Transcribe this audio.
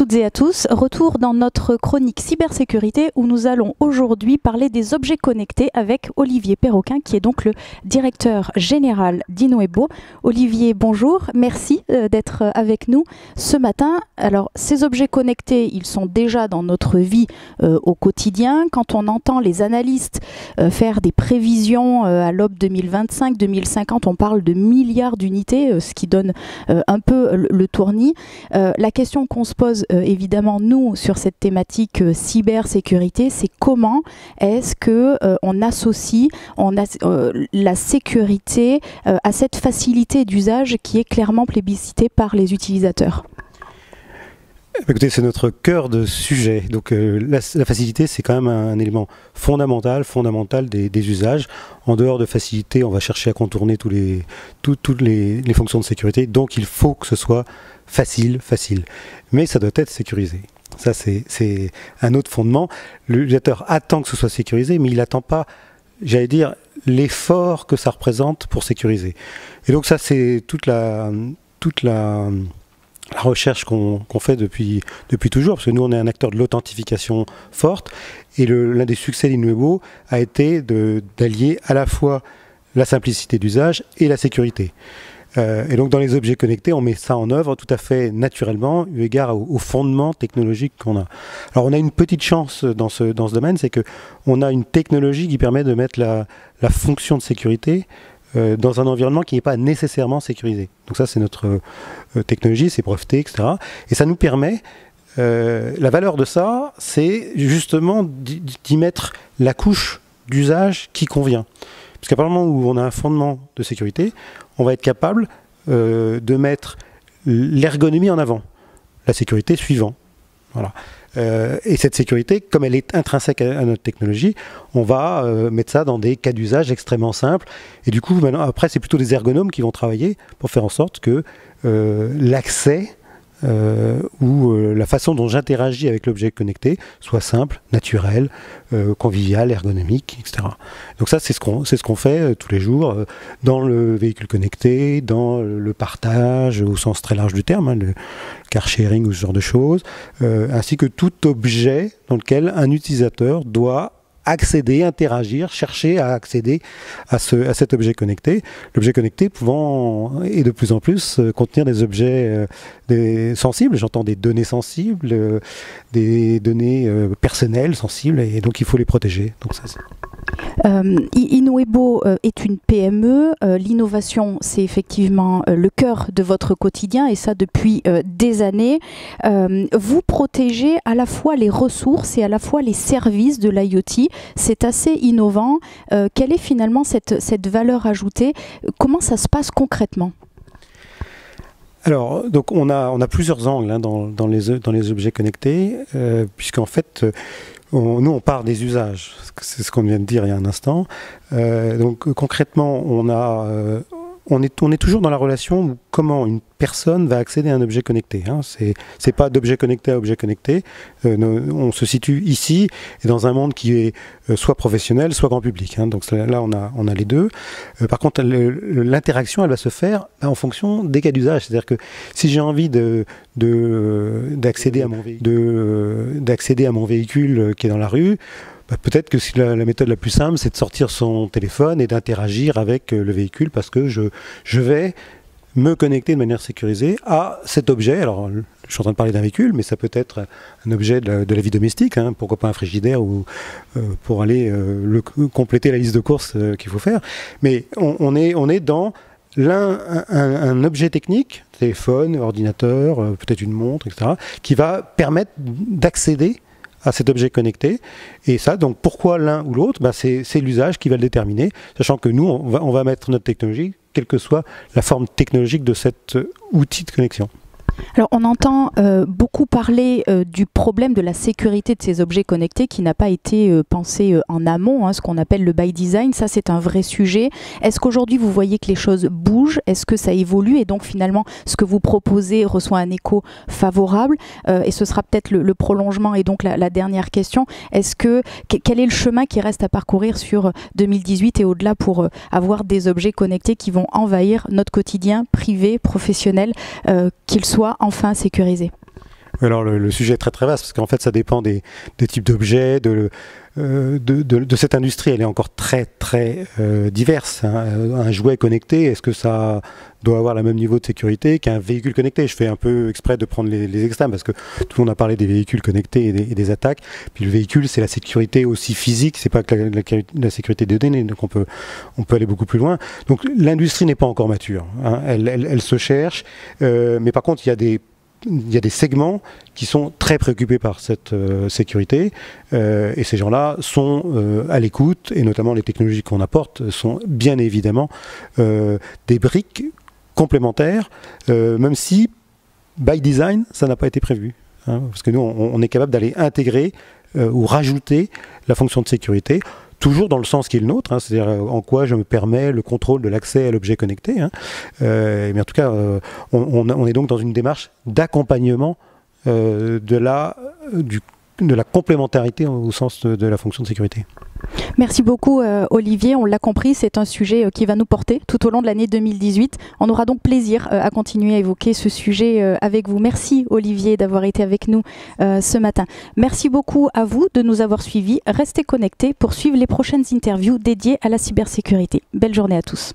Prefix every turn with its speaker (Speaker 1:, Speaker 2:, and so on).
Speaker 1: toutes et à tous, retour dans notre chronique cybersécurité où nous allons aujourd'hui parler des objets connectés avec Olivier Perroquin qui est donc le directeur général d'Innoebo. Olivier, bonjour, merci d'être avec nous ce matin. Alors ces objets connectés, ils sont déjà dans notre vie au quotidien. Quand on entend les analystes faire des prévisions à l'aube 2025-2050, on parle de milliards d'unités, ce qui donne un peu le tournis. La question qu'on se pose évidemment nous sur cette thématique cybersécurité, c'est comment est-ce que on associe la sécurité à cette facilité d'usage qui est clairement plébiscitée par les utilisateurs.
Speaker 2: Écoutez, c'est notre cœur de sujet. Donc la facilité, c'est quand même un élément fondamental des usages. En dehors de facilité, on va chercher à contourner toutes les fonctions de sécurité. Donc il faut que ce soit facile. Mais ça doit être sécurisé. Ça, c'est un autre fondement. L'utilisateur attend que ce soit sécurisé, mais il n'attend pas, j'allais dire, l'effort que ça représente pour sécuriser. Et donc ça, c'est toute la recherche qu'on fait depuis toujours, parce que nous on est un acteur de l'authentification forte, et l'un des succès d'Innoebo a été d'allier à la fois la simplicité d'usage et la sécurité. Et donc dans les objets connectés, on met ça en œuvre tout à fait naturellement, eu égard au fondement technologique qu'on a. Alors on a une petite chance dans ce domaine, c'est qu'on a une technologie qui permet de mettre la fonction de sécurité dans un environnement qui n'est pas nécessairement sécurisé. Donc ça, c'est notre technologie, c'est breveté, etc. Et ça nous permet, la valeur de ça, c'est justement d'y mettre la couche d'usage qui convient. Parce qu'à partir du moment où on a un fondement de sécurité, on va être capable de mettre l'ergonomie en avant, la sécurité suivant. Voilà. Et cette sécurité, comme elle est intrinsèque à notre technologie, on va mettre ça dans des cas d'usage extrêmement simples. Et du coup, maintenant, après, c'est plutôt des ergonomes qui vont travailler pour faire en sorte que l'accès ou la façon dont j'interagis avec l'objet connecté soit simple, naturel, convivial, ergonomique, etc. Donc ça, c'est ce qu'on fait tous les jours dans le véhicule connecté, dans le partage au sens très large du terme, le car sharing ou ce genre de choses, ainsi que tout objet dans lequel un utilisateur doit accéder, interagir, chercher à accéder à cet objet connecté. L'objet connecté pouvant, et de plus en plus, contenir des objets sensibles, j'entends des données sensibles, des données personnelles sensibles, et donc il faut les protéger. Donc ça,
Speaker 1: Innoebo est une PME, l'innovation c'est effectivement le cœur de votre quotidien et ça depuis des années. Vous protégez à la fois les ressources et à la fois les services de l'IoT, c'est assez innovant. Quelle est finalement cette valeur ajoutée? Comment ça se passe concrètement?
Speaker 2: Alors, donc on a plusieurs angles hein, dans les objets connectés, puisqu'en fait, nous on part des usages, c'est ce qu'on vient de dire il y a un instant. Donc concrètement, on est toujours dans la relation où comment une personne va accéder à un objet connecté. Hein. C'est pas d'objet connecté à objet connecté. On se situe ici et dans un monde qui est soit professionnel, soit grand public. Hein. Donc là, on a les deux. Par contre, l'interaction, elle va se faire en fonction des cas d'usage. C'est-à-dire que si j'ai envie d'accéder à mon véhicule qui est dans la rue, peut-être que la méthode la plus simple, c'est de sortir son téléphone et d'interagir avec le véhicule parce que je vais me connecter de manière sécurisée à cet objet. Alors, je suis en train de parler d'un véhicule, mais ça peut être un objet de la vie domestique, hein, pourquoi pas un frigidaire ou pour aller compléter la liste de courses qu'il faut faire. Mais on est dans un objet technique, téléphone, ordinateur, peut-être une montre, etc., qui va permettre d'accéder à cet objet connecté. Et ça, donc pourquoi l'un ou l'autre, c'est l'usage qui va le déterminer, sachant que nous, on va mettre notre technologie, quelle que soit la forme technologique de cet outil de connexion.
Speaker 1: Alors on entend beaucoup parler du problème de la sécurité de ces objets connectés qui n'a pas été pensé en amont, hein, ce qu'on appelle le by design. Ça c'est un vrai sujet. Est-ce qu'aujourd'hui vous voyez que les choses bougent? Est-ce que ça évolue et donc finalement ce que vous proposez reçoit un écho favorable? Et ce sera peut-être le prolongement et donc la dernière question. Quel est le chemin qui reste à parcourir sur 2018 et au-delà pour avoir des objets connectés qui vont envahir notre quotidien privé, professionnel, qu'ils soient enfin sécurisés?
Speaker 2: Alors le sujet est très très vaste parce qu'en fait ça dépend des types d'objets, de cette industrie. Elle est encore très très diverse. Un jouet connecté, est-ce que ça doit avoir le même niveau de sécurité qu'un véhicule connecté? Je fais un peu exprès de prendre les extrêmes parce que tout le monde a parlé des véhicules connectés et des attaques. Puis le véhicule, c'est la sécurité aussi physique, c'est pas que la sécurité des données, donc on peut aller beaucoup plus loin. Donc l'industrie n'est pas encore mature, hein. Elle se cherche, mais par contre il y a des segments qui sont très préoccupés par cette sécurité et ces gens-là sont à l'écoute, et notamment les technologies qu'on apporte sont bien évidemment des briques complémentaires, même si by design ça n'a pas été prévu, hein, parce que nous on est capable d'aller intégrer ou rajouter la fonction de sécurité, toujours dans le sens qui est le nôtre, hein, c'est-à-dire en quoi je me permets le contrôle de l'accès à l'objet connecté, hein. Mais en tout cas, on est donc dans une démarche d'accompagnement de la complémentarité au sens de la fonction de sécurité.
Speaker 1: Merci beaucoup Olivier, on l'a compris, c'est un sujet qui va nous porter tout au long de l'année 2018. On aura donc plaisir à continuer à évoquer ce sujet avec vous. Merci Olivier d'avoir été avec nous ce matin. Merci beaucoup à vous de nous avoir suivis. Restez connectés pour suivre les prochaines interviews dédiées à la cybersécurité. Belle journée à tous.